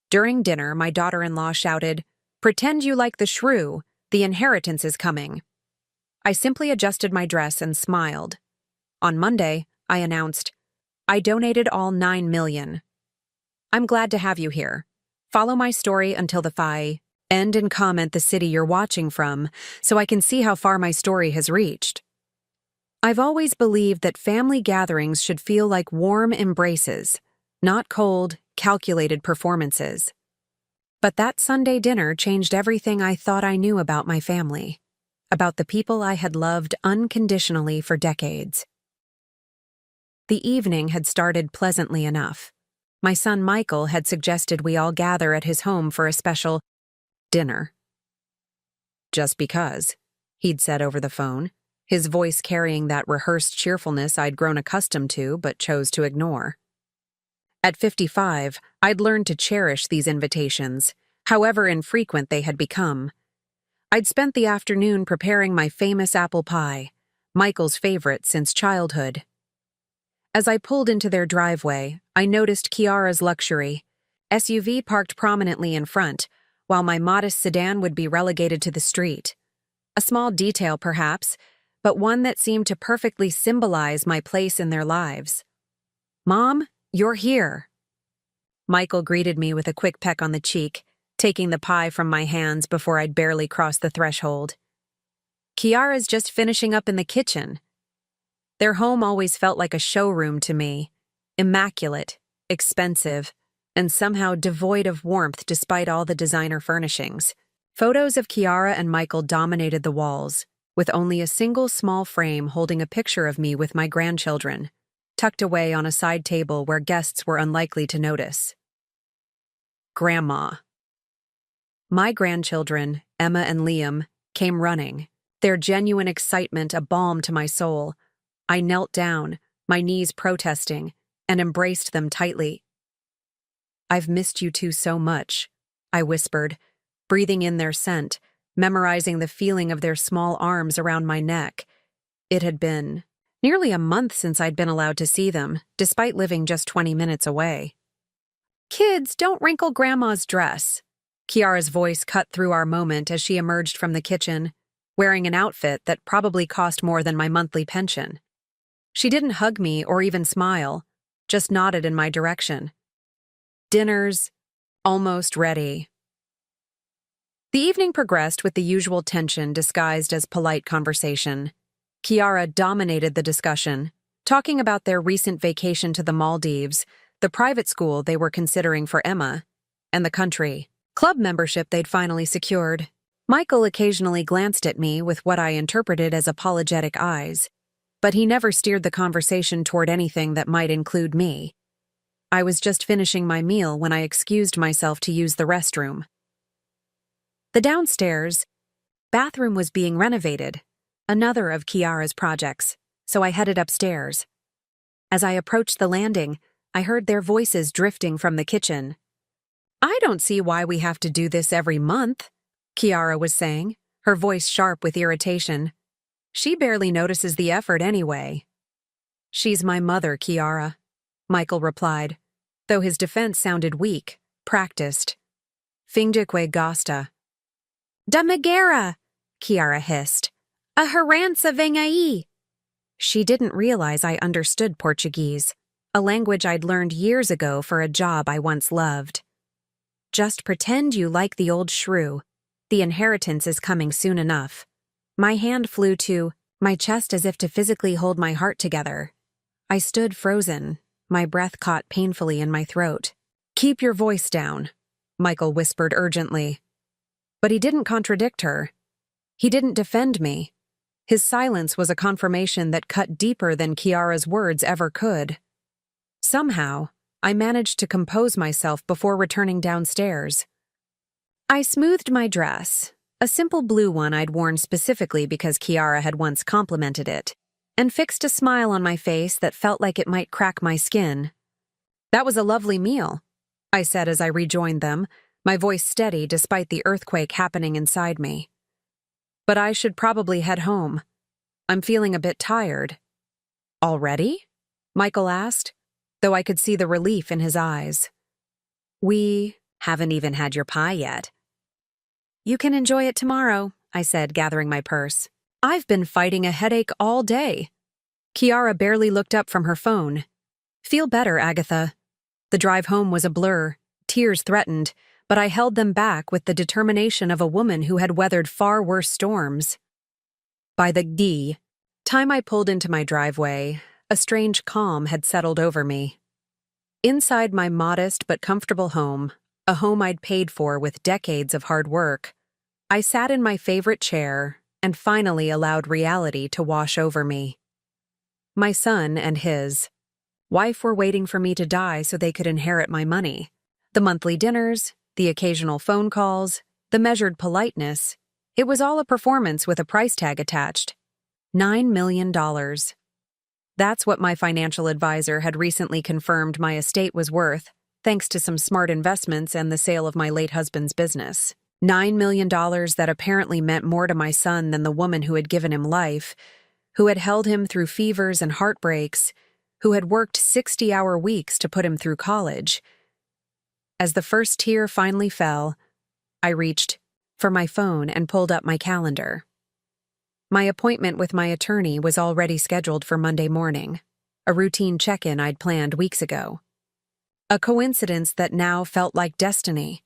During dinner, my daughter-in-law shouted, "Pretend you like the SHREW, the inheritance is coming." I simply adjusted my dress and smiled. On Monday, I announced, "I donated all 9 million. I'm glad to have you here. Follow my story until the end and comment the city you're watching from so I can see how far my story has reached." I've always believed that family gatherings should feel like warm embraces, not cold, calculated performances. But that Sunday dinner changed everything I thought I knew about my family, about the people I had loved unconditionally for decades. The evening had started pleasantly enough. My son Michael had suggested we all gather at his home for a special dinner. "Just because," he'd said over the phone, his voice carrying that rehearsed cheerfulness I'd grown accustomed to but chose to ignore. At 55, I'd learned to cherish these invitations, however infrequent they had become. I'd spent the afternoon preparing my famous apple pie, Michael's favorite since childhood. As I pulled into their driveway, I noticed Kiara's luxury SUV parked prominently in front, while my modest sedan would be relegated to the street. A small detail, perhaps, but one that seemed to perfectly symbolize my place in their lives. "Mom, you're here." Michael greeted me with a quick peck on the cheek, taking the pie from my hands before I'd barely crossed the threshold. "Kiara's just finishing up in the kitchen." Their home always felt like a showroom to me, immaculate, expensive, and somehow devoid of warmth despite all the designer furnishings. Photos of Kiara and Michael dominated the walls, with only a single small frame holding a picture of me with my grandchildren, tucked away on a side table where guests were unlikely to notice. Grandma. My grandchildren, Emma and Liam, came running, their genuine excitement a balm to my soul. I knelt down, my knees protesting, and embraced them tightly. "I've missed you two so much," I whispered, breathing in their scent, memorizing the feeling of their small arms around my neck. It had been nearly a month since I'd been allowed to see them, despite living just 20 minutes away. "Kids, don't wrinkle Grandma's dress." Kiara's voice cut through our moment as she emerged from the kitchen, wearing an outfit that probably cost more than my monthly pension. She didn't hug me or even smile, just nodded in my direction. "Dinner's almost ready." The evening progressed with the usual tension disguised as polite conversation. Kiara dominated the discussion, talking about their recent vacation to the Maldives, the private school they were considering for Emma, and the country club membership they'd finally secured. Michael occasionally glanced at me with what I interpreted as apologetic eyes, but he never steered the conversation toward anything that might include me. I was just finishing my meal when I excused myself to use the restroom. The downstairs bathroom was being renovated, another of Kiara's projects, so I headed upstairs. As I approached the landing, I heard their voices drifting from the kitchen. "I don't see why we have to do this every month," Kiara was saying, her voice sharp with irritation. "She barely notices the effort anyway." "She's my mother, Kiara," Michael replied, though his defense sounded weak, practiced. "Fingdique gosta." "Da Megara," Kiara hissed. "A herança vem aí." She didn't realize I understood Portuguese, a language I'd learned years ago for a job I once loved. "Just pretend you like the old SHREW. The inheritance is coming soon enough." My hand flew to my chest as if to physically hold my heart together. I stood frozen, my breath caught painfully in my throat. "Keep your voice down," Michael whispered urgently. But he didn't contradict her. He didn't defend me. His silence was a confirmation that cut deeper than Kiara's words ever could. Somehow, I managed to compose myself before returning downstairs. I smoothed my dress, a simple blue one I'd worn specifically because Kiara had once complimented it, and fixed a smile on my face that felt like it might crack my skin. "That was a lovely meal," I said as I rejoined them, my voice steady despite the earthquake happening inside me. "But I should probably head home. I'm feeling a bit tired." "Already?" Michael asked, though I could see the relief in his eyes. Haven't even had your pie yet. You can enjoy it tomorrow, I said, gathering my purse. I've been fighting a headache all day. Kiara barely looked up from her phone. Feel better, Agatha. The drive home was a blur. Tears threatened, but I held them back with the determination of a woman who had weathered far worse storms. By the time I pulled into my driveway, a strange calm had settled over me. Inside my modest but comfortable home, a home I'd paid for with decades of hard work, I sat in my favorite chair and finally allowed reality to wash over me. My son and his wife were waiting for me to die so they could inherit my money. The monthly dinners, the occasional phone calls, the measured politeness, it was all a performance with a price tag attached. $9 million. That's what my financial advisor had recently confirmed my estate was worth, thanks to some smart investments and the sale of my late husband's business. $9 million that apparently meant more to my son than the woman who had given him life, who had held him through fevers and heartbreaks, who had worked 60-hour weeks to put him through college. As the first tear finally fell, I reached for my phone and pulled up my calendar. My appointment with my attorney was already scheduled for Monday morning, a routine check-in I'd planned weeks ago. A coincidence that now felt like destiny.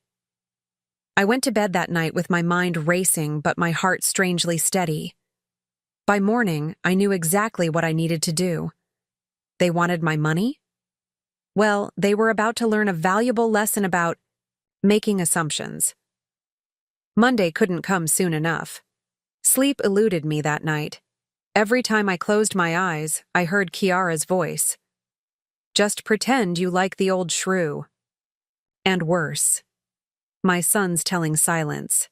I went to bed that night with my mind racing but my heart strangely steady. By morning, I knew exactly what I needed to do. They wanted my money? Well, they were about to learn a valuable lesson about making assumptions. Monday couldn't come soon enough. Sleep eluded me that night. Every time I closed my eyes, I heard Kiara's voice. Just pretend you like the old SHREW. And worse. My son's telling silence.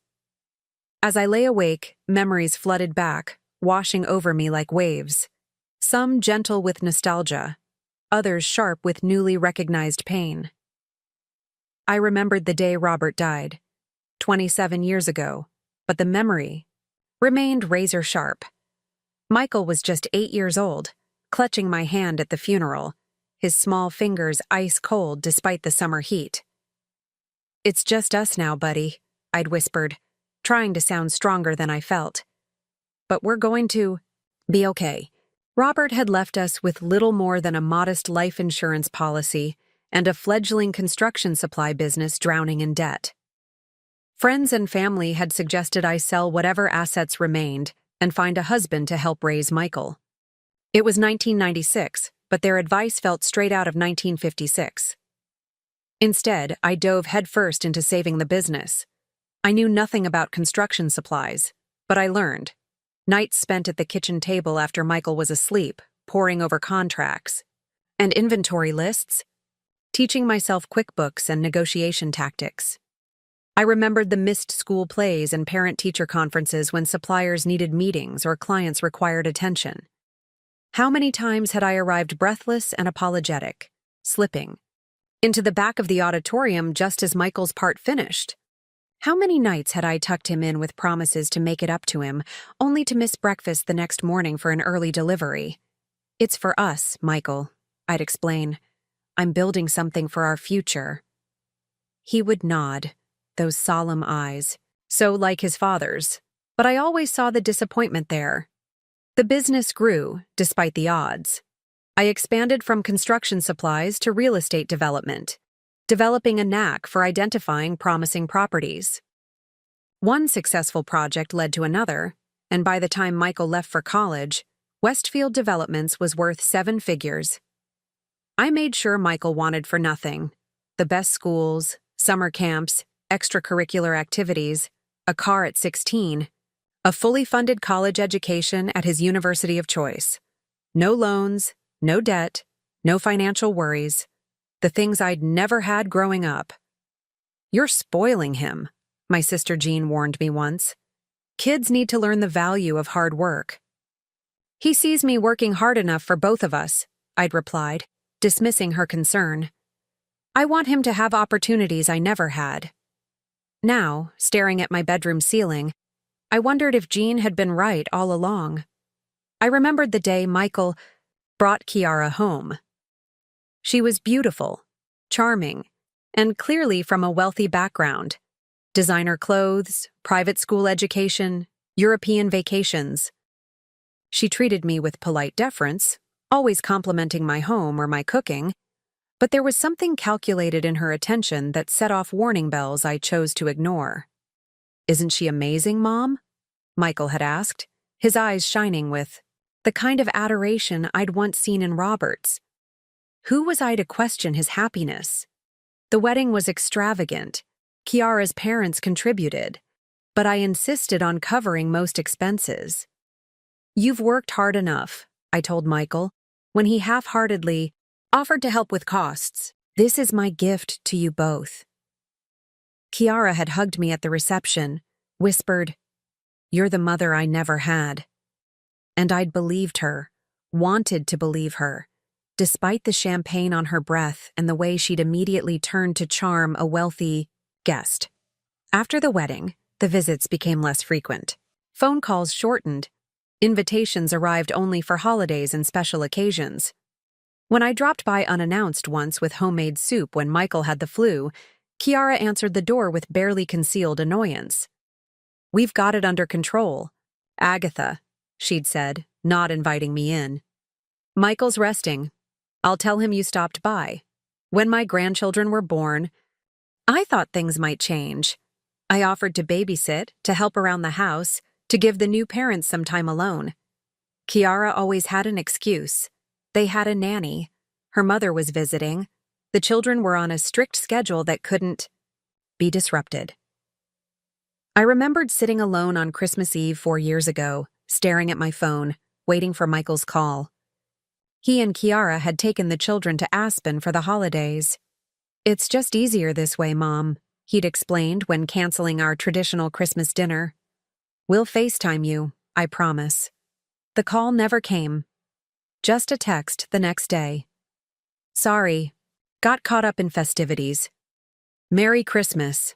As I lay awake, memories flooded back, washing over me like waves. Some gentle with nostalgia, others sharp with newly recognized pain. I remembered the day Robert died, 27 years ago, but the memory remained razor sharp. Michael was just 8 years old, clutching my hand at the funeral, his small fingers ice cold despite the summer heat. It's just us now, buddy, I'd whispered, trying to sound stronger than I felt. But we're going to be okay. Robert had left us with little more than a modest life insurance policy and a fledgling construction supply business drowning in debt. Friends and family had suggested I sell whatever assets remained and find a husband to help raise Michael. It was 1996, but their advice felt straight out of 1956. Instead, I dove headfirst into saving the business. I knew nothing about construction supplies, but I learned. Nights spent at the kitchen table after Michael was asleep, poring over contracts and inventory lists, teaching myself QuickBooks and negotiation tactics. I remembered the missed school plays and parent-teacher conferences when suppliers needed meetings or clients required attention. How many times had I arrived breathless and apologetic, slipping into the back of the auditorium just as Michael's part finished? How many nights had I tucked him in with promises to make it up to him, only to miss breakfast the next morning for an early delivery? It's for us, Michael, I'd explain. I'm building something for our future. He would nod, those solemn eyes, so like his father's, but I always saw the disappointment there. The business grew, despite the odds. I expanded from construction supplies to real estate development, developing a knack for identifying promising properties. One successful project led to another, and by the time Michael left for college, Westfield Developments was worth 7 figures. I made sure Michael wanted for nothing: the best schools, summer camps, extracurricular activities, a car at 16, a fully funded college education at his university of choice. No loans, no debt, no financial worries. The things I'd never had growing up. You're spoiling him, my sister Jean warned me once. Kids need to learn the value of hard work. He sees me working hard enough for both of us, I'd replied, dismissing her concern. I want him to have opportunities I never had. Now, staring at my bedroom ceiling, I wondered if Jean had been right all along. I remembered the day Michael brought Kiara home. She was beautiful, charming, and clearly from a wealthy background. Designer clothes, private school education, European vacations. She treated me with polite deference, always complimenting my home or my cooking, but there was something calculated in her attention that set off warning bells I chose to ignore. "Isn't she amazing, Mom?" Michael had asked, his eyes shining with the kind of adoration I'd once seen in Robert's. Who was I to question his happiness? The wedding was extravagant. Kiara's parents contributed, but I insisted on covering most expenses. "You've worked hard enough," I told Michael, when he half-heartedly offered to help with costs. "This is my gift to you both." Kiara had hugged me at the reception, whispered, "You're the mother I never had." And I'd believed her, wanted to believe her, despite the champagne on her breath and the way she'd immediately turned to charm a wealthy guest. After the wedding, the visits became less frequent. Phone calls shortened. Invitations arrived only for holidays and special occasions. When I dropped by unannounced once with homemade soup when Michael had the flu, Kiara answered the door with barely concealed annoyance. "We've got it under control, Agatha," she'd said, not inviting me in. "Michael's resting. I'll tell him you stopped by. When my grandchildren were born, I thought things might change. I offered to babysit, to help around the house, to give the new parents some time alone. Kiara always had an excuse. They had a nanny. Her mother was visiting. The children were on a strict schedule that couldn't be disrupted." I remembered sitting alone on Christmas Eve 4 years ago, staring at my phone, waiting for Michael's call. He and Kiara had taken the children to Aspen for the holidays. "It's just easier this way, Mom," he'd explained when canceling our traditional Christmas dinner. "We'll FaceTime you, I promise." The call never came. Just a text the next day. "Sorry, got caught up in festivities. Merry Christmas."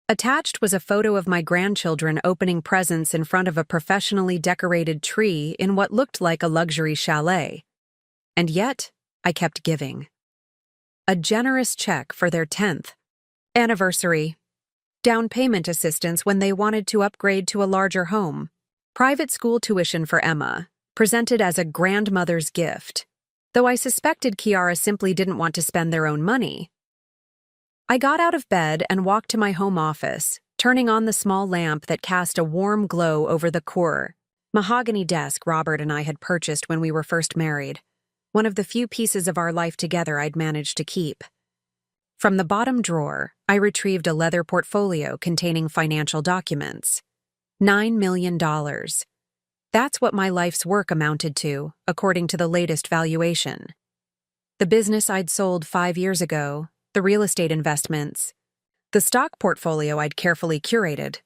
Attached was a photo of my grandchildren opening presents in front of a professionally decorated tree in what looked like a luxury chalet. And yet, I kept giving. A generous check for their 10th anniversary. Down payment assistance when they wanted to upgrade to a larger home. Private school tuition for Emma, presented as a grandmother's gift, though I suspected Kiara simply didn't want to spend their own money. I got out of bed and walked to my home office, turning on the small lamp that cast a warm glow over the mahogany desk Robert and I had purchased when we were first married, one of the few pieces of our life together I'd managed to keep. From the bottom drawer, I retrieved a leather portfolio containing financial documents. $9 million. That's what my life's work amounted to, according to the latest valuation. The business I'd sold 5 years ago, the real estate investments, the stock portfolio I'd carefully curated,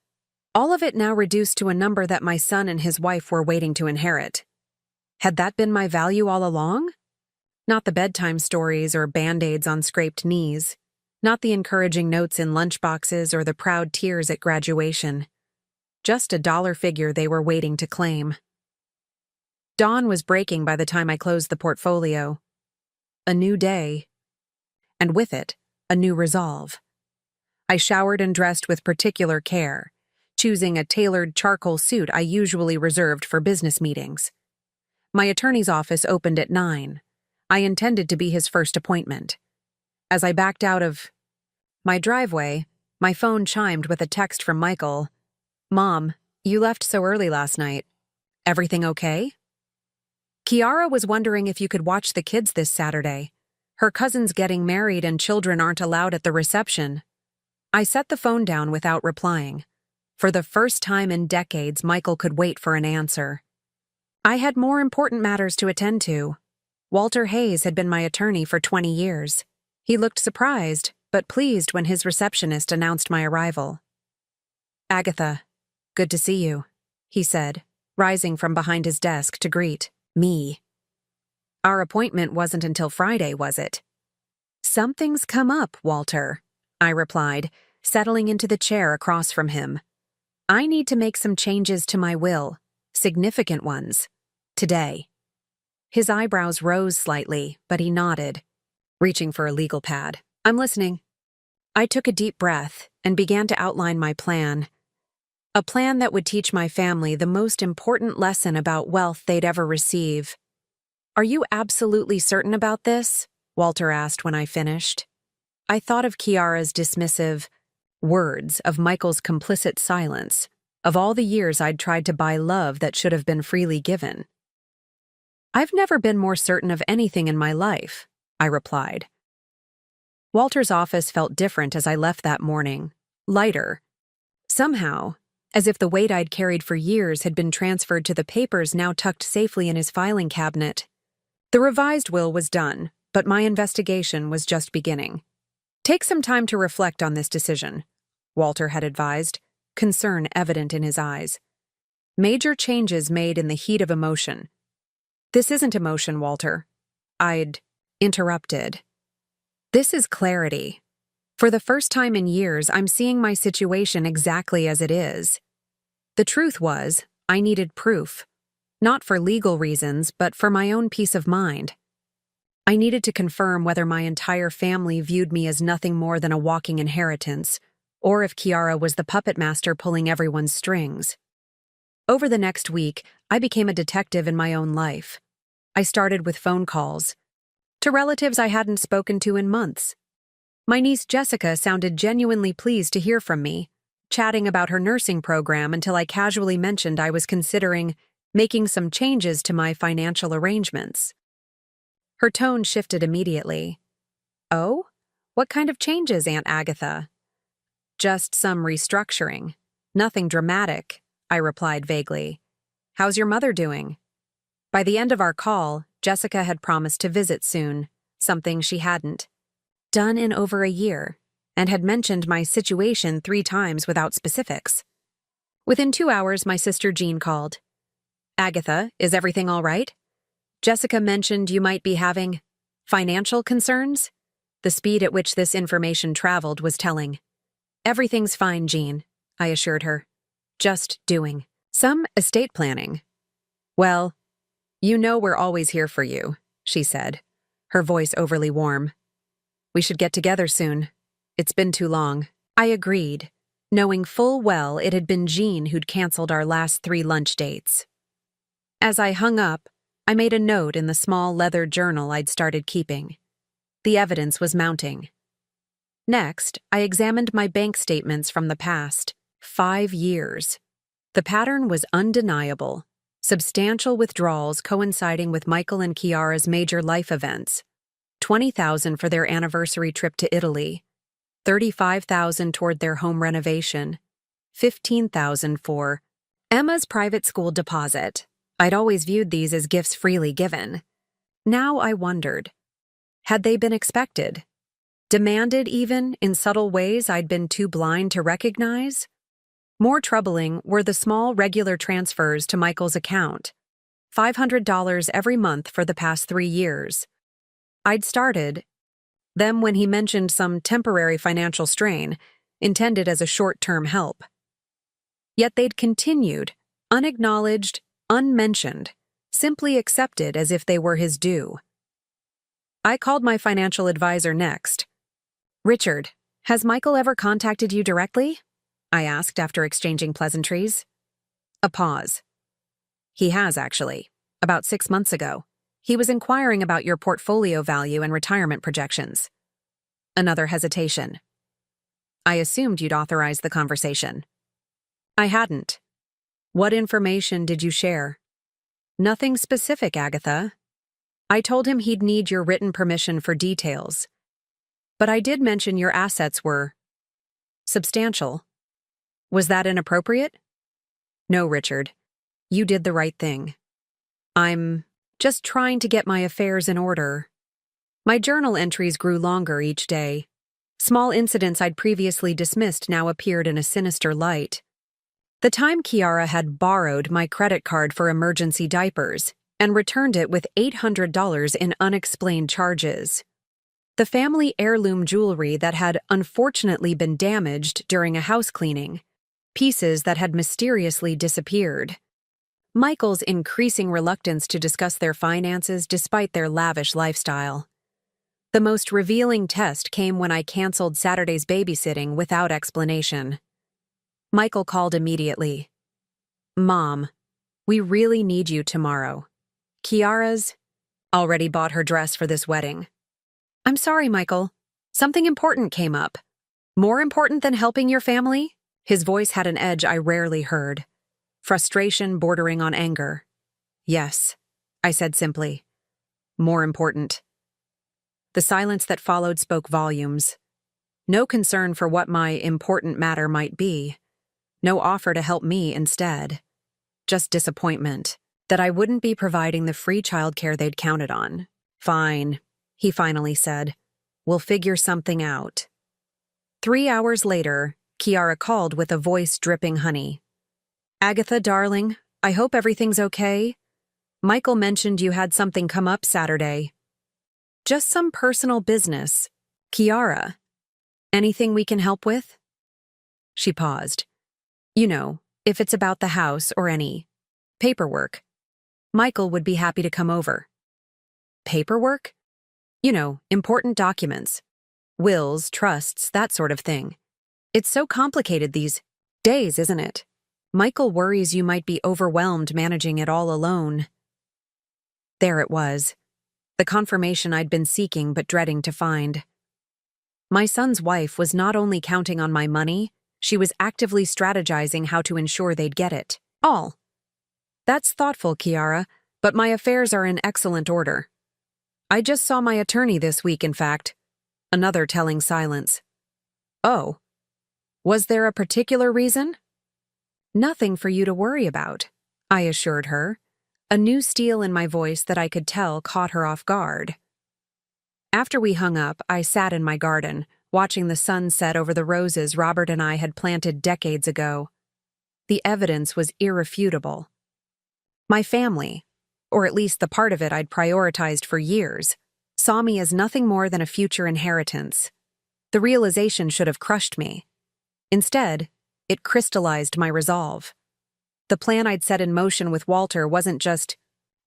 all of it now reduced to a number that my son and his wife were waiting to inherit. Had that been my value all along? Not the bedtime stories or Band-Aids on scraped knees, not the encouraging notes in lunchboxes or the proud tears at graduation. Just a dollar figure they were waiting to claim. Dawn was breaking by the time I closed the portfolio. A new day. And with it, a new resolve. I showered and dressed with particular care, choosing a tailored charcoal suit I usually reserved for business meetings. My attorney's office opened at 9. I intended to be his first appointment. As I backed out of my driveway, my phone chimed with a text from Michael. "Mom, you left so early last night. Everything okay?" Kiara was wondering if you could watch the kids this Saturday. Her cousin's getting married and children aren't allowed at the reception. I set the phone down without replying. For the first time in decades, Michael could wait for an answer. I had more important matters to attend to. Walter Hayes had been my attorney for 20 years. He looked surprised, but pleased when his receptionist announced my arrival. "Agatha, good to see you," he said, rising from behind his desk to greet me. "Our appointment wasn't until Friday, was it?" "Something's come up, Walter," I replied, settling into the chair across from him. "I need to make some changes to my will, significant ones, today." His eyebrows rose slightly, but he nodded, reaching for a legal pad. I'm listening. I took a deep breath and began to outline my plan. A plan that would teach my family the most important lesson about wealth they'd ever receive. Are you absolutely certain about this? Walter asked when I finished. I thought of Kiara's dismissive words, of Michael's complicit silence, of all the years I'd tried to buy love that should have been freely given. I've never been more certain of anything in my life, I replied. Walter's office felt different as I left that morning, lighter. Somehow, as if the weight I'd carried for years had been transferred to the papers now tucked safely in his filing cabinet. The revised will was done, but my investigation was just beginning. Take some time to reflect on this decision, Walter had advised, concern evident in his eyes. Major changes made in the heat of emotion. This isn't emotion, Walter. I'd interrupted. This is clarity. For the first time in years, I'm seeing my situation exactly as it is. The truth was, I needed proof. Not for legal reasons, but for my own peace of mind. I needed to confirm whether my entire family viewed me as nothing more than a walking inheritance, or if Kiara was the puppet master pulling everyone's strings. Over the next week, I became a detective in my own life. I started with phone calls to relatives I hadn't spoken to in months. My niece Jessica sounded genuinely pleased to hear from me, chatting about her nursing program until I casually mentioned I was considering making some changes to my financial arrangements. Her tone shifted immediately. Oh? What kind of changes, Aunt Agatha? Just some restructuring. Nothing dramatic, I replied vaguely. How's your mother doing? By the end of our call, Jessica had promised to visit soon, something she hadn't done in over a year, and had mentioned my situation 3 times without specifics. Within 2 hours, my sister Jean called. Agatha, is everything all right? Jessica mentioned you might be having financial concerns. The speed at which this information traveled was telling. Everything's fine, Jean, I assured her. Just doing some estate planning. Well, you know we're always here for you, she said, her voice overly warm. We should get together soon. It's been too long. I agreed, knowing full well it had been Jean who'd canceled our last 3 lunch dates. As I hung up, I made a note in the small leather journal I'd started keeping. The evidence was mounting. Next, I examined my bank statements from the past 5 years. The pattern was undeniable. Substantial withdrawals coinciding with Michael and Kiara's major life events. $20,000 for their anniversary trip to Italy. $35,000 toward their home renovation. $15,000 for Emma's private school deposit. I'd always viewed these as gifts freely given. Now I wondered, had they been expected? Demanded even in subtle ways I'd been too blind to recognize? More troubling were the small regular transfers to Michael's account, $500 every month for the past 3 years. I'd started them when he mentioned some temporary financial strain, intended as a short-term help. Yet they'd continued, unacknowledged, unmentioned, simply accepted as if they were his due. I called my financial advisor next. Richard, has Michael ever contacted you directly? I asked after exchanging pleasantries. A pause. He has, actually. About 6 months ago. He was inquiring about your portfolio value and retirement projections. Another hesitation. I assumed you'd authorize the conversation. I hadn't. What information did you share? Nothing specific, Agatha. I told him he'd need your written permission for details. But I did mention your assets were substantial. Was that inappropriate? No, Richard. You did the right thing. I'm just trying to get my affairs in order. My journal entries grew longer each day. Small incidents I'd previously dismissed now appeared in a sinister light. The time Kiara had borrowed my credit card for emergency diapers and returned it with $800 in unexplained charges. The family heirloom jewelry that had unfortunately been damaged during a house cleaning. Pieces that had mysteriously disappeared. Michael's increasing reluctance to discuss their finances despite their lavish lifestyle. The most revealing test came when I canceled Saturday's babysitting without explanation. Michael called immediately. "Mom, we really need you tomorrow. Kiara's already bought her dress for this wedding." "I'm sorry, Michael. Something important came up." "More important than helping your family?" His voice had an edge I rarely heard. Frustration bordering on anger. "Yes," I said simply. "More important." The silence that followed spoke volumes. No concern for what my important matter might be. No offer to help me instead. Just disappointment that I wouldn't be providing the free childcare they'd counted on. "Fine," he finally said. "We'll figure something out." 3 hours later, Kiara called with a voice dripping honey. "Agatha, darling, I hope everything's okay. Michael mentioned you had something come up Saturday." "Just some personal business. Kiara, anything we can help with?" She paused. "You know, if it's about the house or any paperwork, Michael would be happy to come over." "Paperwork?" "You know, important documents. Wills, trusts, that sort of thing. It's so complicated these days, isn't it? Michael worries you might be overwhelmed managing it all alone." There it was. The confirmation I'd been seeking but dreading to find. My son's wife was not only counting on my money, she was actively strategizing how to ensure they'd get it all. "That's thoughtful, Kiara, but my affairs are in excellent order. I just saw my attorney this week, in fact." Another telling silence. "Oh. Was there a particular reason?" "Nothing for you to worry about," I assured her, a new steel in my voice that I could tell caught her off guard. After we hung up, I sat in my garden, watching the sun set over the roses Robert and I had planted decades ago. The evidence was irrefutable. My family, or at least the part of it I'd prioritized for years, saw me as nothing more than a future inheritance. The realization should have crushed me. Instead, it crystallized my resolve. The plan I'd set in motion with Walter wasn't just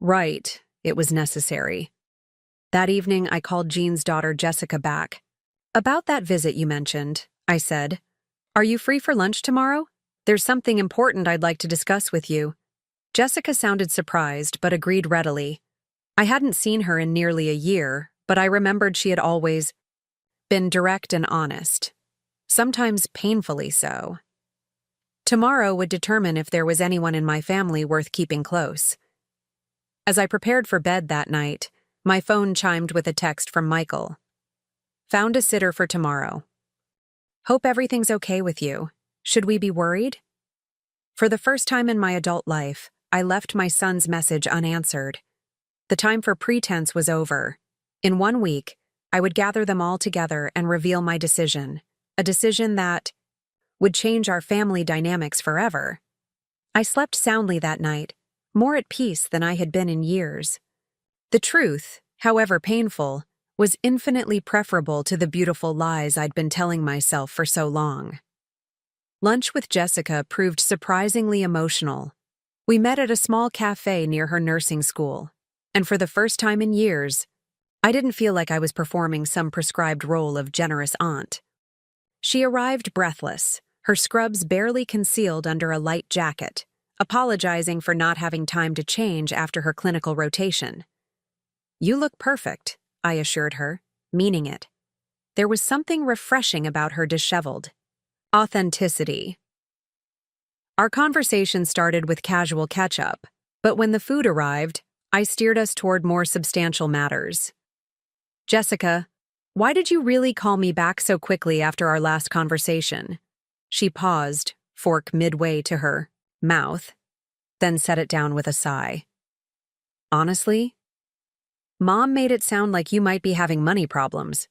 right, it was necessary. That evening, I called Jean's daughter Jessica back. "About that visit you mentioned," I said. "Are you free for lunch tomorrow? There's something important I'd like to discuss with you." Jessica sounded surprised, but agreed readily. I hadn't seen her in nearly a year, but I remembered she had always been direct and honest. Sometimes painfully so. Tomorrow would determine if there was anyone in my family worth keeping close. As I prepared for bed that night, my phone chimed with a text from Michael. "Found a sitter for tomorrow. Hope everything's okay with you. Should we be worried?" For the first time in my adult life, I left my son's message unanswered. The time for pretense was over. In 1 week, I would gather them all together and reveal my decision, a decision that would change our family dynamics forever. I slept soundly that night, more at peace than I had been in years. The truth, however painful, was infinitely preferable to the beautiful lies I'd been telling myself for so long. Lunch with Jessica proved surprisingly emotional. We met at a small cafe near her nursing school, and for the first time in years, I didn't feel like I was performing some prescribed role of generous aunt. She arrived breathless, her scrubs barely concealed under a light jacket, apologizing for not having time to change after her clinical rotation. "You look perfect," I assured her, meaning it. There was something refreshing about her disheveled authenticity. Our conversation started with casual catch-up, but when the food arrived, I steered us toward more substantial matters. "Jessica, why did you really call me back so quickly after our last conversation?" She paused, fork midway to her mouth, then set it down with a sigh. "Honestly, Mom made it sound like you might be having money problems.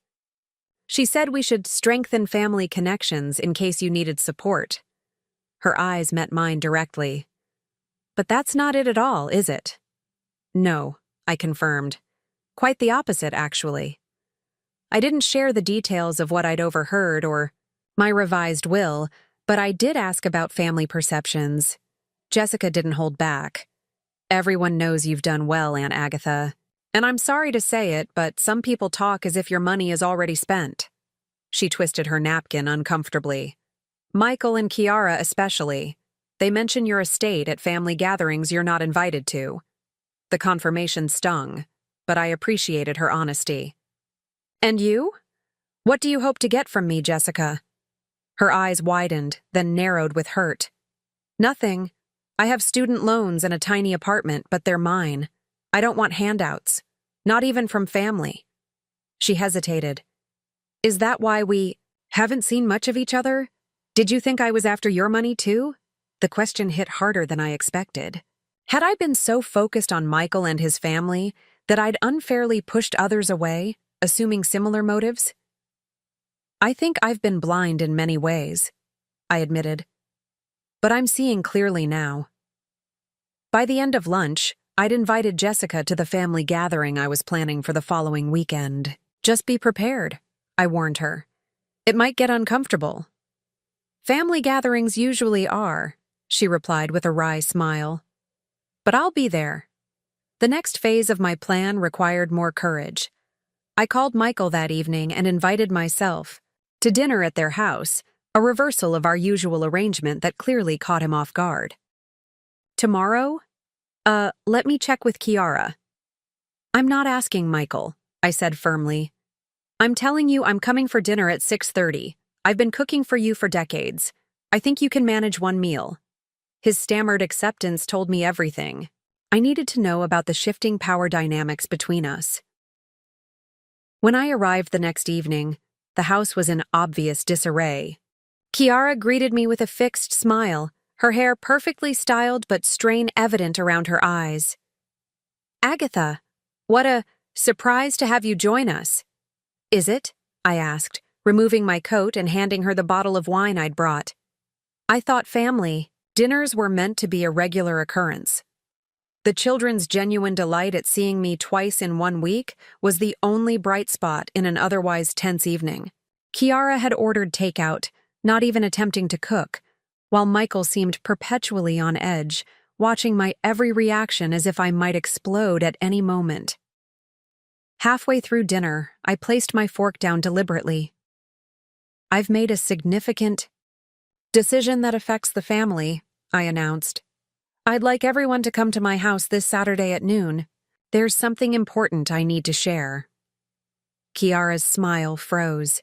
She said we should strengthen family connections in case you needed support." Her eyes met mine directly. "But that's not it at all, is it?" "No," I confirmed. "Quite the opposite, actually." I didn't share the details of what I'd overheard or my revised will, but I did ask about family perceptions. Jessica didn't hold back. "Everyone knows you've done well, Aunt Agatha. And I'm sorry to say it, but some people talk as if your money is already spent. She twisted her napkin uncomfortably. Michael and Kiara especially. They mention your estate at family gatherings you're not invited to. The confirmation stung, but I appreciated her honesty. And you? What do you hope to get from me, Jessica? Her eyes widened, then narrowed with hurt. Nothing. I have student loans and a tiny apartment, but they're mine. I don't want handouts. Not even from family. She hesitated. Is that why we haven't seen much of each other? Did you think I was after your money too? The question hit harder than I expected. Had I been so focused on Michael and his family that I'd unfairly pushed others away, assuming similar motives? I think I've been blind in many ways, I admitted. But I'm seeing clearly now. By the end of lunch, I'd invited Jessica to the family gathering I was planning for the following weekend. Just be prepared, I warned her. It might get uncomfortable. Family gatherings usually are, she replied with a wry smile. But I'll be there. The next phase of my plan required more courage. I called Michael that evening and invited myself to dinner at their house, a reversal of our usual arrangement that clearly caught him off guard. Tomorrow? Let me check with Kiara. I'm not asking Michael, I said firmly. I'm telling you I'm coming for dinner at 6:30. I've been cooking for you for decades. I think you can manage one meal. His stammered acceptance told me everything. I needed to know about the shifting power dynamics between us. When I arrived the next evening, the house was in obvious disarray. Kiara greeted me with a fixed smile, her hair perfectly styled but strain evident around her eyes. Agatha, what a surprise to have you join us. Is it? I asked, removing my coat and handing her the bottle of wine I'd brought. I thought family dinners were meant to be a regular occurrence. The children's genuine delight at seeing me twice in 1 week was the only bright spot in an otherwise tense evening. Kiara had ordered takeout, not even attempting to cook, while Michael seemed perpetually on edge, watching my every reaction as if I might explode at any moment. Halfway through dinner, I placed my fork down deliberately. I've made a significant decision that affects the family, I announced. I'd like everyone to come to my house this Saturday at noon. There's something important I need to share. Kiara's smile froze.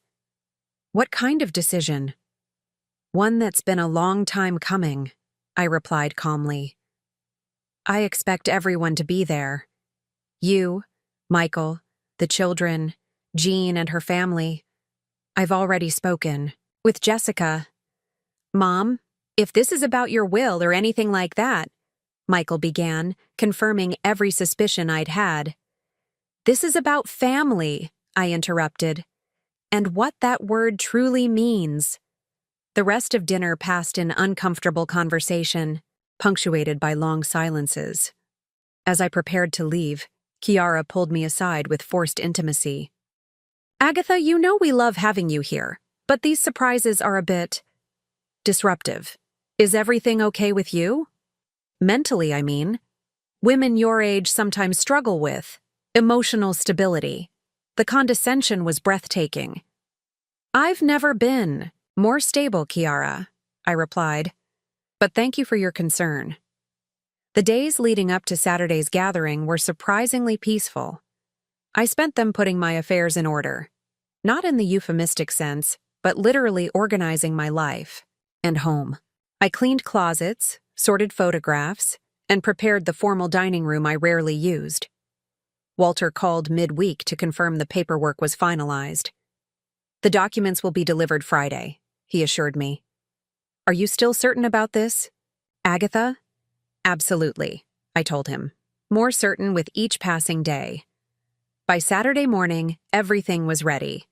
What kind of decision? One that's been a long time coming, I replied calmly. I expect everyone to be there. You, Michael, the children, Jean and her family. I've already spoken with Jessica. Mom, if this is about your will or anything like that, Michael began, confirming every suspicion I'd had. This is about family, I interrupted, and what that word truly means. The rest of dinner passed in uncomfortable conversation, punctuated by long silences. As I prepared to leave, Kiara pulled me aside with forced intimacy. Agatha, you know we love having you here, but these surprises are a bit disruptive. Is everything okay with you? Mentally, I mean. Women your age sometimes struggle with emotional stability. The condescension was breathtaking. I've never been more stable, Kiara, I replied. But thank you for your concern. The days leading up to Saturday's gathering were surprisingly peaceful. I spent them putting my affairs in order. Not in the euphemistic sense, but literally organizing my life and home. I cleaned closets, sorted photographs, and prepared the formal dining room I rarely used. Walter called mid-week to confirm the paperwork was finalized. The documents will be delivered Friday, he assured me. Are you still certain about this, Agatha? Absolutely, I told him, more certain with each passing day. By Saturday morning, everything was ready.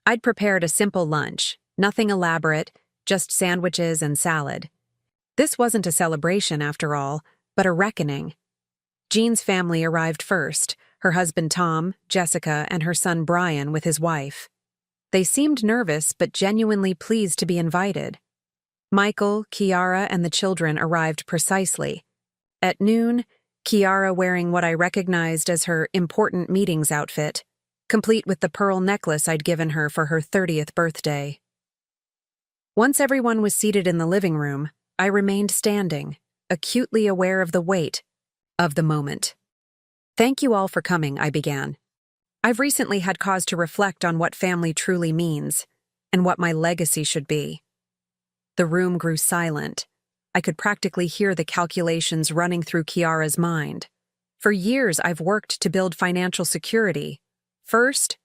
I'd prepared a simple lunch, nothing elaborate, just sandwiches and salad. This wasn't a celebration, after all, but a reckoning. Jean's family arrived first, her husband Tom, Jessica, and her son Brian with his wife. They seemed nervous but genuinely pleased to be invited. Michael, Kiara, and the children arrived precisely. At noon, Kiara wearing what I recognized as her important meetings outfit, complete with the pearl necklace I'd given her for her 30th birthday. Once everyone was seated in the living room, I remained standing, acutely aware of the weight of the moment. "Thank you all for coming," I began. "I've recently had cause to reflect on what family truly means and what my legacy should be." The room grew silent. I could practically hear the calculations running through Kiara's mind. For years, I've worked to build financial security. First,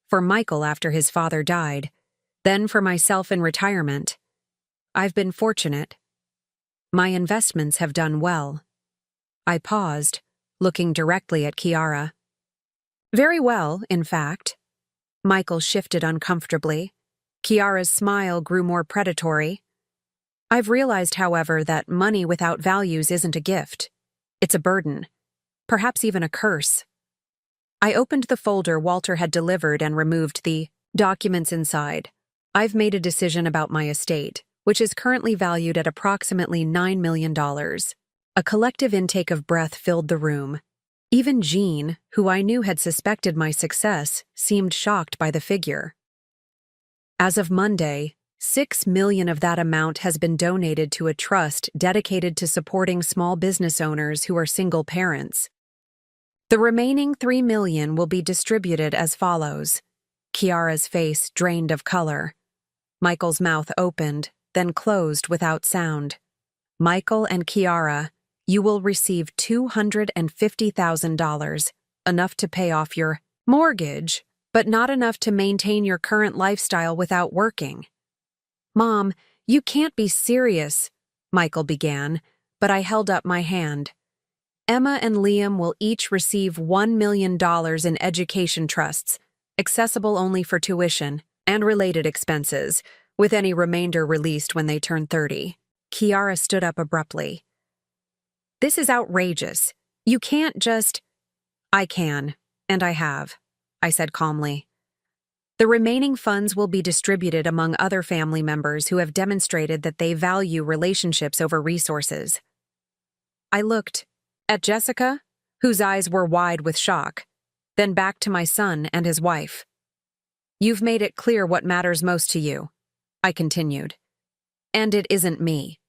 for Michael after his father died, then for myself in retirement. I've been fortunate. My investments have done well. I paused, looking directly at Kiara. "Very well, in fact." Michael shifted uncomfortably. Kiara's smile grew more predatory. "I've realized, however, that money without values isn't a gift. It's a burden, perhaps even a curse." I opened the folder Walter had delivered and removed the documents inside. "I've made a decision about my estate, which is currently valued at approximately $9 million. A collective intake of breath filled the room. Even Jean, who I knew had suspected my success, seemed shocked by the figure. As of Monday, $6 million of that amount has been donated to a trust dedicated to supporting small business owners who are single parents. The remaining $3 million will be distributed as follows." Kiara's face drained of color. Michael's mouth opened, then closed without sound. "Michael and Kiara, you will receive $250,000, enough to pay off your mortgage, but not enough to maintain your current lifestyle without working." "Mom, you can't be serious," Michael began, but I held up my hand. "Emma and Liam will each receive $1 million in education trusts, accessible only for tuition and related expenses, with any remainder released when they turn 30. Kiara stood up abruptly. "This is outrageous. You can't just—" "I can, and I have," I said calmly. "The remaining funds will be distributed among other family members who have demonstrated that they value relationships over resources." I looked at Jessica, whose eyes were wide with shock, then back to my son and his wife. "You've made it clear what matters most to you," I continued. "And it isn't me."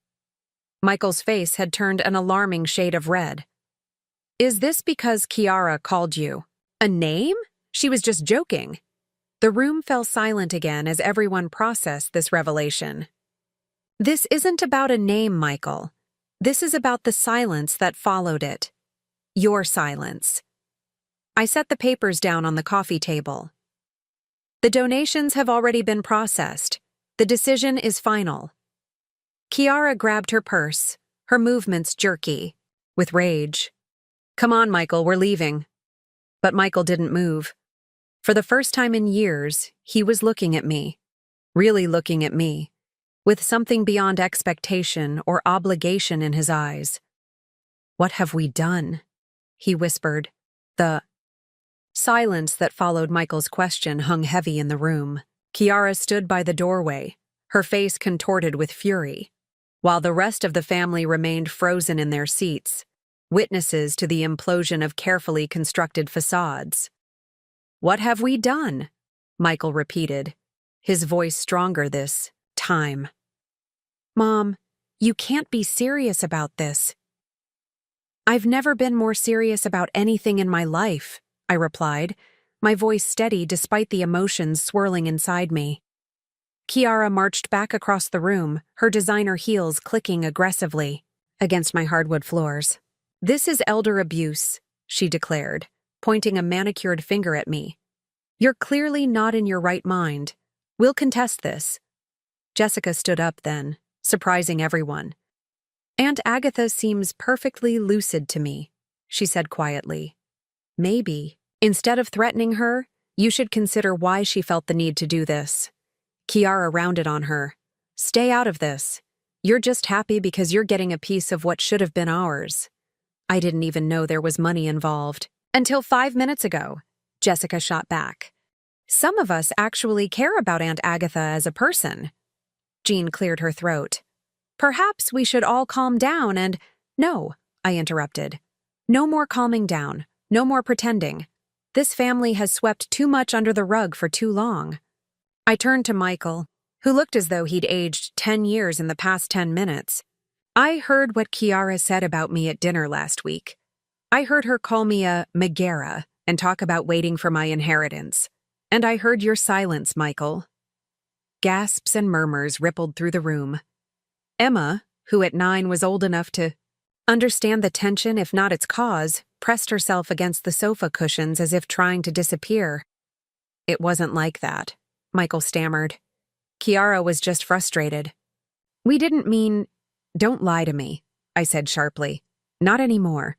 Michael's face had turned an alarming shade of red. "Is this because Kiara called you a name? She was just joking." The room fell silent again as everyone processed this revelation. "This isn't about a name, Michael. This is about the silence that followed it. Your silence." I set the papers down on the coffee table. "The donations have already been processed. The decision is final." Kiara grabbed her purse, her movements jerky, with rage. "Come on, Michael, we're leaving." But Michael didn't move. For the first time in years, he was looking at me, really looking at me, with something beyond expectation or obligation in his eyes. "What have we done?" he whispered. The silence that followed Michael's question hung heavy in the room. Kiara stood by the doorway, her face contorted with fury, while the rest of the family remained frozen in their seats, witnesses to the implosion of carefully constructed facades. "What have we done?" Michael repeated, his voice stronger this time. "Mom, you can't be serious about this." "I've never been more serious about anything in my life," I replied, my voice steady despite the emotions swirling inside me. Kiara marched back across the room, her designer heels clicking aggressively against my hardwood floors. "This is elder abuse," she declared, pointing a manicured finger at me. "You're clearly not in your right mind. We'll contest this." Jessica stood up then, surprising everyone. "Aunt Agatha seems perfectly lucid to me," she said quietly. "Maybe, instead of threatening her, you should consider why she felt the need to do this." Kiara rounded on her. "Stay out of this. You're just happy because you're getting a piece of what should have been ours." "I didn't even know there was money involved. Until 5 minutes ago," Jessica shot back. "Some of us actually care about Aunt Agatha as a person." Jean cleared her throat. "Perhaps we should all calm down and—" "No," I interrupted. No more calming down. No more pretending. This family has swept too much under the rug for too long. I turned to Michael, who looked as though he'd aged 10 years in the past 10 minutes. I heard what Kiara said about me at dinner last week. I heard her call me a Megara and talk about waiting for my inheritance. And I heard your silence, Michael. Gasps and murmurs rippled through the room. Emma, who at 9 was old enough to understand the tension, if not its cause, pressed herself against the sofa cushions as if trying to disappear. It wasn't like that, Michael stammered. Kiara was just frustrated. We didn't mean... Don't lie to me, I said sharply. Not anymore.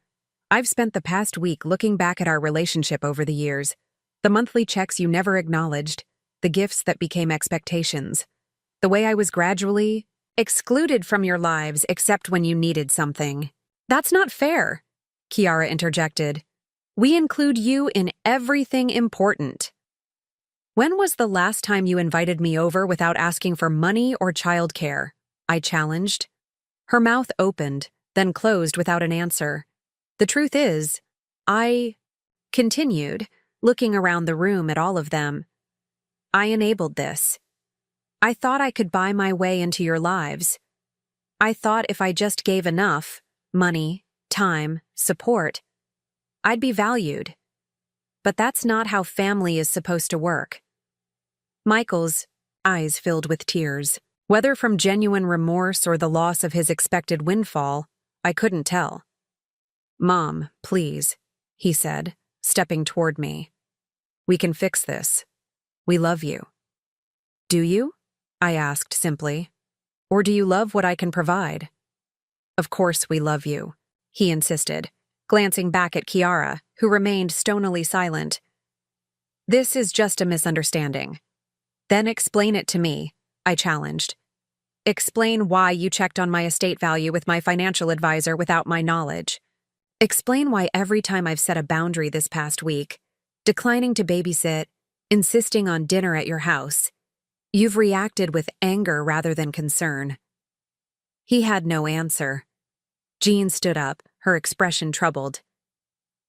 I've spent the past week looking back at our relationship over the years. The monthly checks you never acknowledged, the gifts that became expectations. The way I was gradually excluded from your lives except when you needed something. That's not fair, Kiara interjected. We include you in everything important. When was the last time you invited me over without asking for money or childcare? I challenged. Her mouth opened, then closed without an answer. The truth is, I continued, looking around the room at all of them. I enabled this. I thought I could buy my way into your lives. I thought if I just gave enough, money, time, support, I'd be valued. But that's not how family is supposed to work. Michael's eyes filled with tears. Whether from genuine remorse or the loss of his expected windfall, I couldn't tell. Mom, please, he said, stepping toward me. We can fix this. We love you. Do you? I asked simply. Or do you love what I can provide? Of course we love you, he insisted, glancing back at Kiara, who remained stonily silent. This is just a misunderstanding. Then explain it to me, I challenged. Explain why you checked on my estate value with my financial advisor without my knowledge. Explain why every time I've set a boundary this past week, declining to babysit, insisting on dinner at your house, you've reacted with anger rather than concern. He had no answer. Jean stood up, her expression troubled.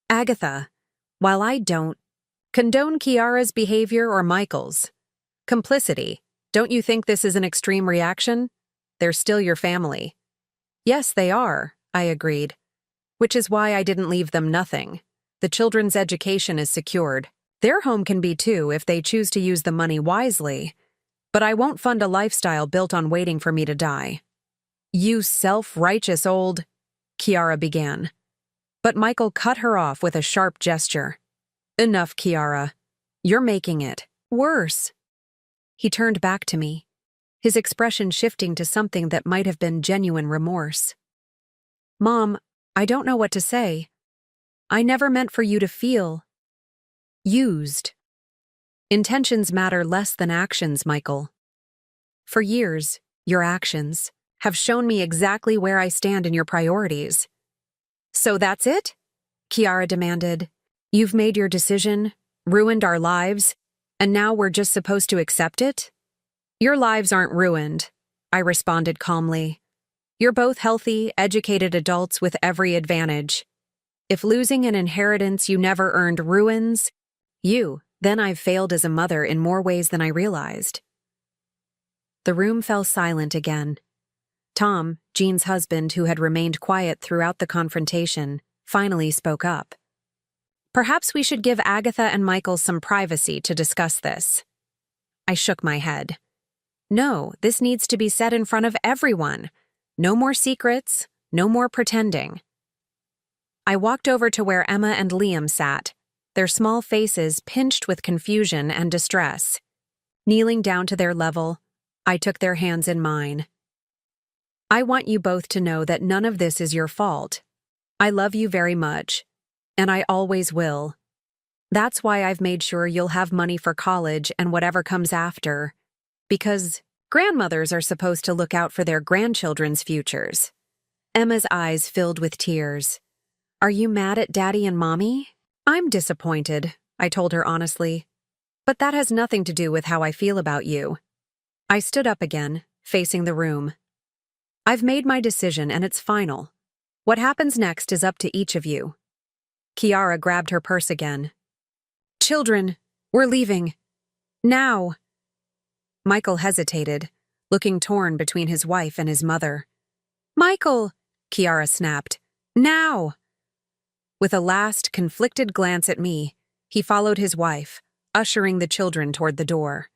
Agatha, while I don't condone Kiara's behavior or Michael's complicity, don't you think this is an extreme reaction? They're still your family. Yes, they are, I agreed. Which is why I didn't leave them nothing. The children's education is secured. Their home can be too if they choose to use the money wisely. But I won't fund a lifestyle built on waiting for me to die. You self-righteous old... Kiara began. But Michael cut her off with a sharp gesture. Enough, Kiara. You're making it worse. He turned back to me, his expression shifting to something that might have been genuine remorse. Mom, I don't know what to say. I never meant for you to feel used. Intentions matter less than actions, Michael. For years, your actions have shown me exactly where I stand in your priorities. So that's it? Kiara demanded. You've made your decision, ruined our lives, and now we're just supposed to accept it? Your lives aren't ruined, I responded calmly. You're both healthy, educated adults with every advantage. If losing an inheritance you never earned ruins you, then I've failed as a mother in more ways than I realized. The room fell silent again. Tom, Jean's husband, who had remained quiet throughout the confrontation, finally spoke up. Perhaps we should give Agatha and Michael some privacy to discuss this. I shook my head. No, this needs to be said in front of everyone. No more secrets, no more pretending. I walked over to where Emma and Liam sat, their small faces pinched with confusion and distress. Kneeling down to their level, I took their hands in mine. I want you both to know that none of this is your fault. I love you very much, and I always will. That's why I've made sure you'll have money for college and whatever comes after, because grandmothers are supposed to look out for their grandchildren's futures. Emma's eyes filled with tears. Are you mad at Daddy and Mommy? I'm disappointed, I told her honestly. But that has nothing to do with how I feel about you. I stood up again, facing the room. I've made my decision and it's final. What happens next is up to each of you. Kiara grabbed her purse again. Children, we're leaving. Now. Michael hesitated, looking torn between his wife and his mother. Michael, Kiara snapped. Now. With a last, conflicted glance at me, he followed his wife, ushering the children toward the door.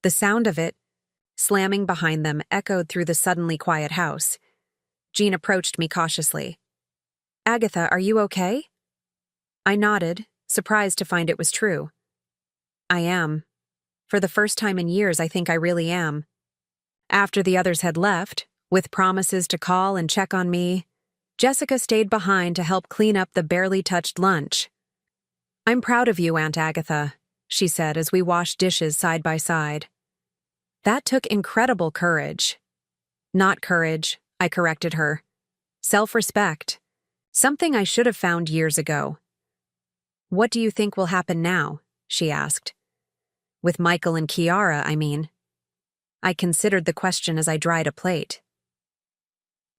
The sound of it, slamming behind them, echoed through the suddenly quiet house. Jean approached me cautiously. Agatha, are you okay? I nodded, surprised to find it was true. I am. For the first time in years, I think I really am. After the others had left, with promises to call and check on me, Jessica stayed behind to help clean up the barely touched lunch. I'm proud of you, Aunt Agatha, she said as we washed dishes side by side. That took incredible courage. Not courage, I corrected her. Self-respect. Something I should have found years ago. What do you think will happen now? She asked. With Michael and Kiara, I mean. I considered the question as I dried a plate.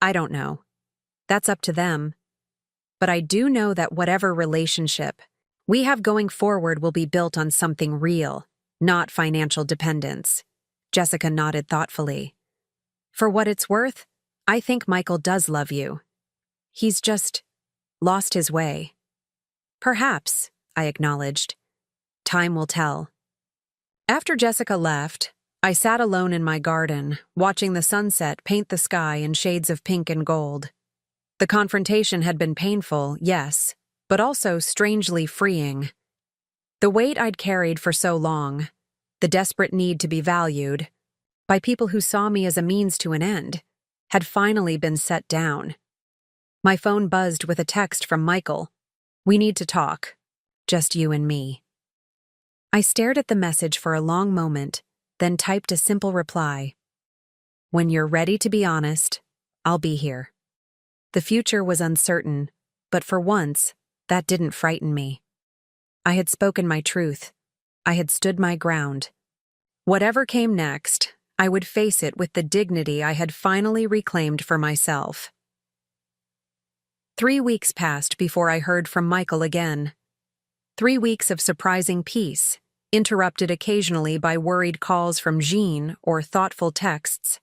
I don't know. That's up to them. But I do know that whatever relationship we have going forward will be built on something real, not financial dependence. Jessica nodded thoughtfully. For what it's worth, I think Michael does love you. He's just lost his way. Perhaps, I acknowledged. Time will tell. After Jessica left, I sat alone in my garden, watching the sunset paint the sky in shades of pink and gold. The confrontation had been painful, yes, but also strangely freeing. The weight I'd carried for so long, the desperate need to be valued, by people who saw me as a means to an end, had finally been set down. My phone buzzed with a text from Michael. We need to talk. Just you and me. I stared at the message for a long moment, then typed a simple reply. When you're ready to be honest, I'll be here. The future was uncertain, but for once, that didn't frighten me. I had spoken my truth. I had stood my ground. Whatever came next, I would face it with the dignity I had finally reclaimed for myself. 3 weeks passed before I heard from Michael again. 3 weeks of surprising peace, interrupted occasionally by worried calls from Jean or thoughtful texts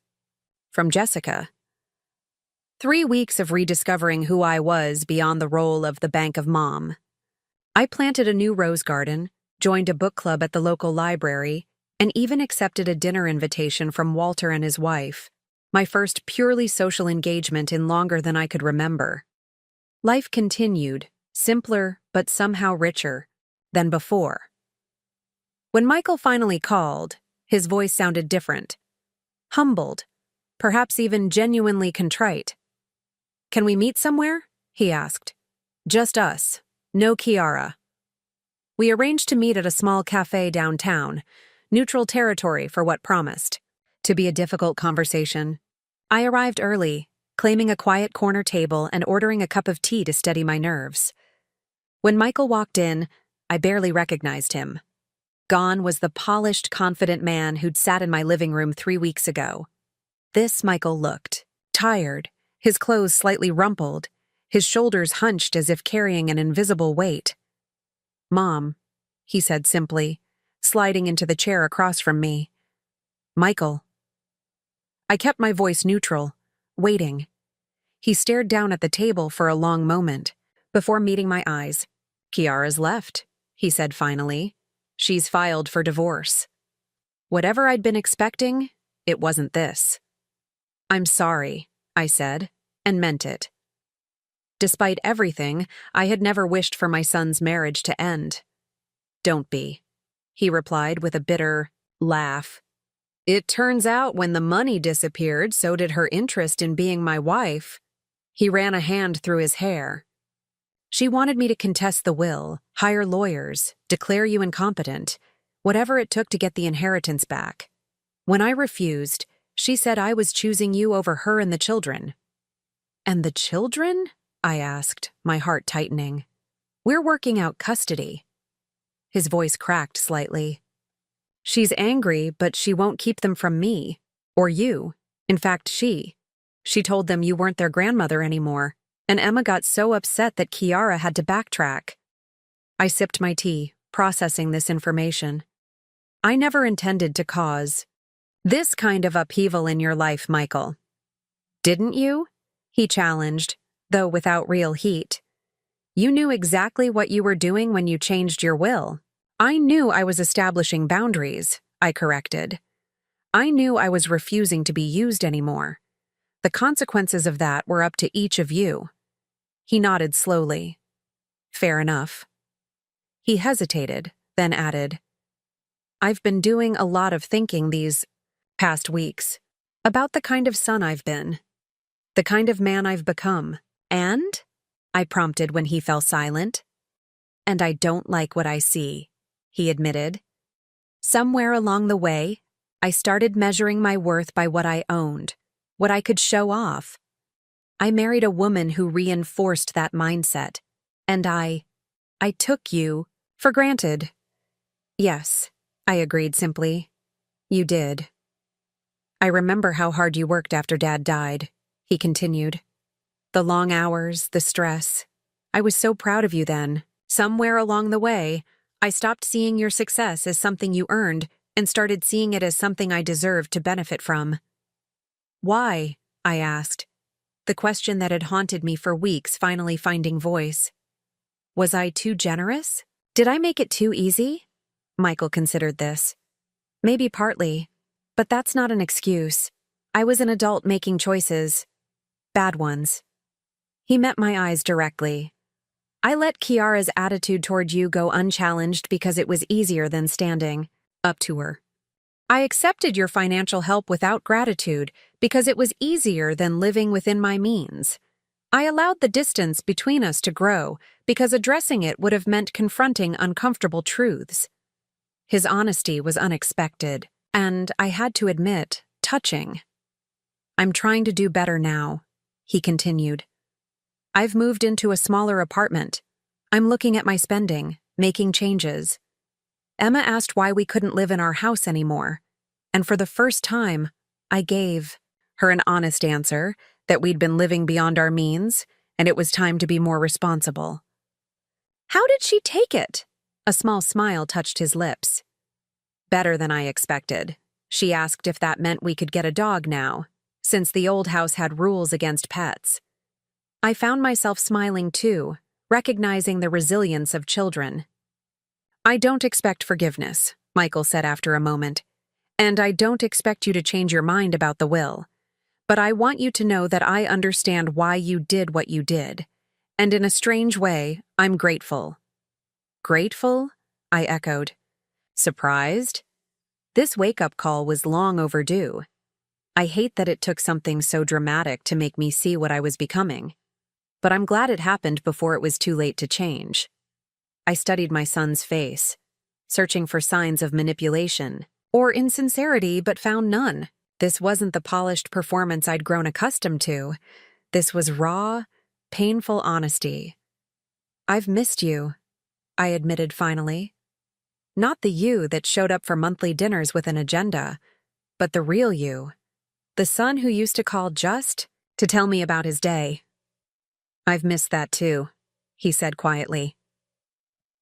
from Jessica. 3 weeks of rediscovering who I was beyond the role of the bank of mom. I planted a new rose garden, joined a book club at the local library, and even accepted a dinner invitation from Walter and his wife, my first purely social engagement in longer than I could remember. Life continued, simpler but somehow richer than before. When Michael finally called, his voice sounded different. Humbled, perhaps even genuinely contrite. Can we meet somewhere? He asked. Just us, no Kiara. We arranged to meet at a small cafe downtown, neutral territory for what promised to be a difficult conversation. I arrived early, claiming a quiet corner table and ordering a cup of tea to steady my nerves. When Michael walked in, I barely recognized him. Gone was the polished, confident man who'd sat in my living room 3 weeks ago. This Michael looked tired, his clothes slightly rumpled, his shoulders hunched as if carrying an invisible weight. Mom, he said simply, sliding into the chair across from me. Michael. I kept my voice neutral, waiting. He stared down at the table for a long moment, before meeting my eyes. Kiara's left, he said finally. She's filed for divorce. Whatever I'd been expecting, it wasn't this. I'm sorry, I said, and meant it. Despite everything, I had never wished for my son's marriage to end. Don't be, he replied with a bitter laugh. It turns out when the money disappeared, so did her interest in being my wife. He ran a hand through his hair. She wanted me to contest the will, hire lawyers, declare you incompetent, whatever it took to get the inheritance back. When I refused, she said I was choosing you over her and the children. And the children? I asked, my heart tightening. We're working out custody. His voice cracked slightly. She's angry, but she won't keep them from me, or you. In fact, she told them you weren't their grandmother anymore, and Emma got so upset that Kiara had to backtrack. I sipped my tea, processing this information. I never intended to cause this kind of upheaval in your life, Michael. Didn't you? He challenged, though without real heat. You knew exactly what you were doing when you changed your will. I knew I was establishing boundaries, I corrected. I knew I was refusing to be used anymore. The consequences of that were up to each of you. He nodded slowly. Fair enough. He hesitated, then added, I've been doing a lot of thinking these past weeks about the kind of son I've been, the kind of man I've become. And? I prompted when he fell silent. And I don't like what I see, he admitted. Somewhere along the way, I started measuring my worth by what I owned, what I could show off. I married a woman who reinforced that mindset, and I took you for granted. Yes, I agreed simply. You did. I remember how hard you worked after Dad died, he continued. The long hours, the stress. I was so proud of you then. Somewhere along the way, I stopped seeing your success as something you earned and started seeing it as something I deserved to benefit from. Why? I asked, the question that had haunted me for weeks finally finding voice. Was I too generous? Did I make it too easy? Michael considered this. Maybe partly, but that's not an excuse. I was an adult making choices. Bad ones. He met my eyes directly. I let Kiara's attitude toward you go unchallenged because it was easier than standing up to her. I accepted your financial help without gratitude because it was easier than living within my means. I allowed the distance between us to grow because addressing it would have meant confronting uncomfortable truths. His honesty was unexpected, and I had to admit, touching. I'm trying to do better now, he continued. I've moved into a smaller apartment. I'm looking at my spending, making changes. Emma asked why we couldn't live in our house anymore, and for the first time, I gave her an honest answer that we'd been living beyond our means, and it was time to be more responsible. How did she take it? A small smile touched his lips. Better than I expected. She asked if that meant we could get a dog now, since the old house had rules against pets. I found myself smiling too, recognizing the resilience of children. I don't expect forgiveness, Michael said after a moment, and I don't expect you to change your mind about the will. But I want you to know that I understand why you did what you did, and in a strange way, I'm grateful. Grateful? I echoed. Surprised? This wake-up call was long overdue. I hate that it took something so dramatic to make me see what I was becoming. But I'm glad it happened before it was too late to change. I studied my son's face, searching for signs of manipulation or insincerity, but found none. This wasn't the polished performance I'd grown accustomed to. This was raw, painful honesty. I've missed you, I admitted finally. Not the you that showed up for monthly dinners with an agenda, but the real you. The son who used to call just to tell me about his day. I've missed that too, he said quietly.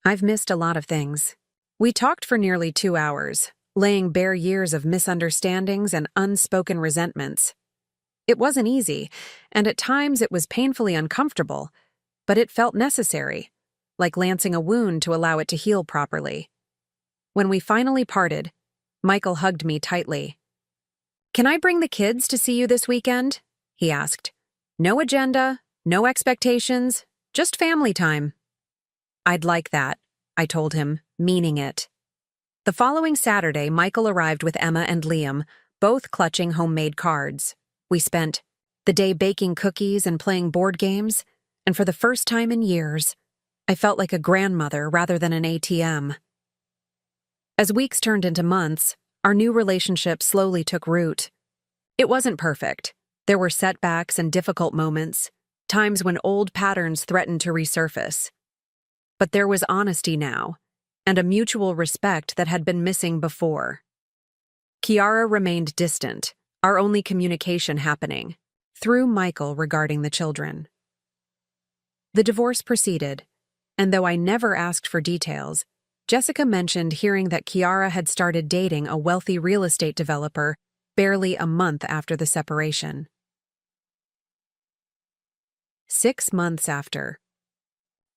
I've missed a lot of things. We talked for nearly 2 hours, laying bare years of misunderstandings and unspoken resentments. It wasn't easy, and at times it was painfully uncomfortable, but it felt necessary, like lancing a wound to allow it to heal properly. When we finally parted, Michael hugged me tightly. Can I bring the kids to see you this weekend? He asked. No agenda, no expectations, just family time. I'd like that, I told him, meaning it. The following Saturday, Michael arrived with Emma and Liam, both clutching homemade cards. We spent the day baking cookies and playing board games, and for the first time in years, I felt like a grandmother rather than an ATM. As weeks turned into months, our new relationship slowly took root. It wasn't perfect. There were setbacks and difficult moments, times when old patterns threatened to resurface. But there was honesty now, and a mutual respect that had been missing before. Kiara remained distant, our only communication happening through Michael regarding the children. The divorce proceeded, and though I never asked for details, Jessica mentioned hearing that Kiara had started dating a wealthy real estate developer barely a month after the separation. 6 months after.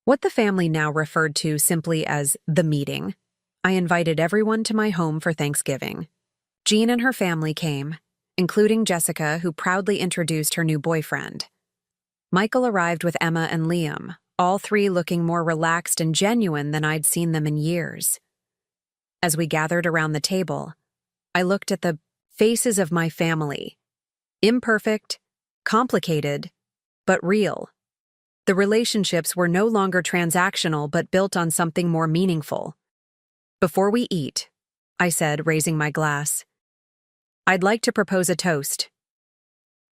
What the family now referred to simply as the meeting, I invited everyone to my home for Thanksgiving. Jean and her family came, including Jessica, who proudly introduced her new boyfriend. Michael arrived with Emma and Liam, all three looking more relaxed and genuine than I'd seen them in years. As we gathered around the table, I looked at the faces of my family. Imperfect, complicated, but real. The relationships were no longer transactional but built on something more meaningful. "Before we eat," I said, raising my glass, "I'd like to propose a toast."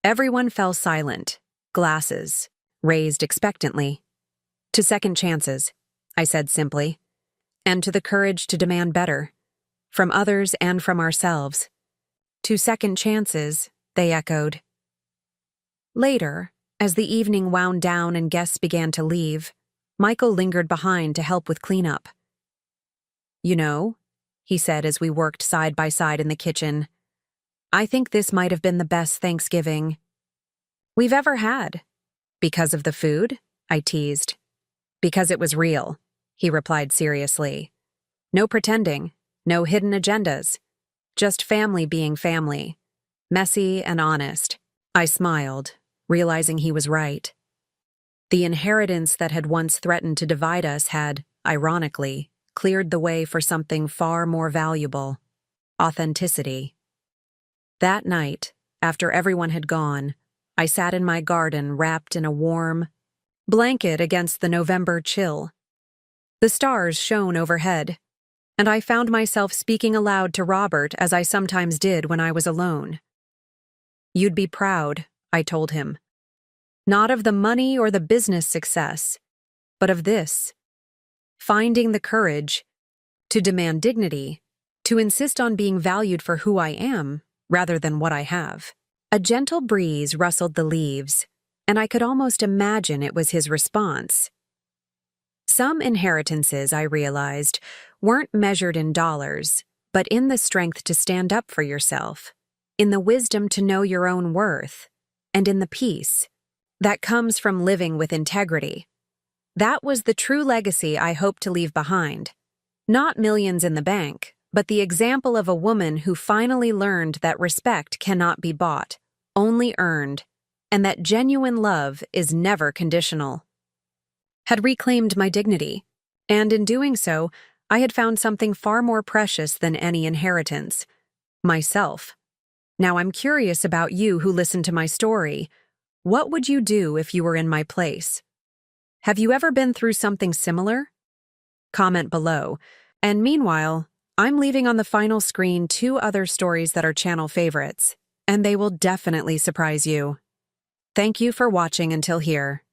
Everyone fell silent, glasses raised expectantly. "To second chances," I said simply, "and to the courage to demand better, from others and from ourselves." "To second chances," they echoed. Later, as the evening wound down and guests began to leave, Michael lingered behind to help with cleanup. "You know," he said as we worked side by side in the kitchen, "I think this might have been the best Thanksgiving we've ever had." "Because of the food?" I teased. "Because it was real," he replied seriously. "No pretending, no hidden agendas. Just family being family. Messy and honest." I smiled, realizing he was right. The inheritance that had once threatened to divide us had, ironically, cleared the way for something far more valuable: authenticity. That night, after everyone had gone, I sat in my garden wrapped in a warm blanket against the November chill. The stars shone overhead, and I found myself speaking aloud to Robert as I sometimes did when I was alone. "You'd be proud," I told him. "Not of the money or the business success, but of this: finding the courage to demand dignity, to insist on being valued for who I am rather than what I have." A gentle breeze rustled the leaves, and I could almost imagine it was his response. Some inheritances, I realized, weren't measured in dollars, but in the strength to stand up for yourself, in the wisdom to know your own worth, and in the peace that comes from living with integrity. That was the true legacy I hoped to leave behind. Not millions in the bank, but the example of a woman who finally learned that respect cannot be bought, only earned, and that genuine love is never conditional. Had reclaimed my dignity, and in doing so, I had found something far more precious than any inheritance: myself. Now I'm curious about you who listened to my story. What would you do if you were in my place? Have you ever been through something similar? Comment below. And meanwhile, I'm leaving on the final screen 2 other stories that are channel favorites, and they will definitely surprise you. Thank you for watching until here.